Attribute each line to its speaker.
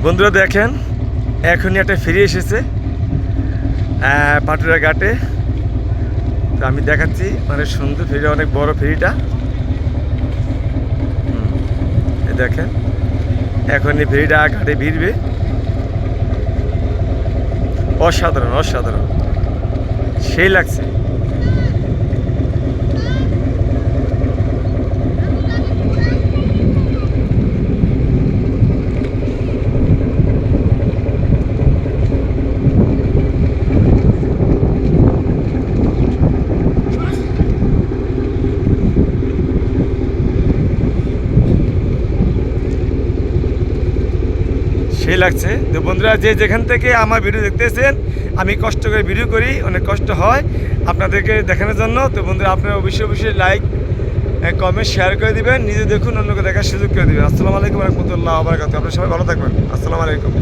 Speaker 1: বন্ধুরা দেখেন, এখনই একটা ফেরি এসেছে পাটুরা ঘাটে। তো আমি দেখাচ্ছি, অনেক সুন্দর ফেরি, অনেক বড় ফেরিটা। এই দেখেন, এখনই ফেরিটা ঘাটে ভিড়বে। অসাধারণ অসাধারণ, সেই লাগছে। সেই লাগছে। তো বন্ধুরা, যে যেখান থেকে আমার ভিডিও দেখতেছেন, আমি কষ্ট করে ভিডিও করি, অনেক কষ্ট হয় আপনাদেরকে দেখানোর জন্য। তো বন্ধুরা, আপনারা অবশ্যই অবশ্যই লাইক কমেন্ট শেয়ার করে দিবেন, নিজে দেখুন, অন্যকে দেখার সুযোগ করে দিবেন। আসসালামু আলাইকুম রহমতুল্লাহ বারাকাতুহু। আপনারা সবাই ভালো থাকবেন। আসসালামু আলাইকুম।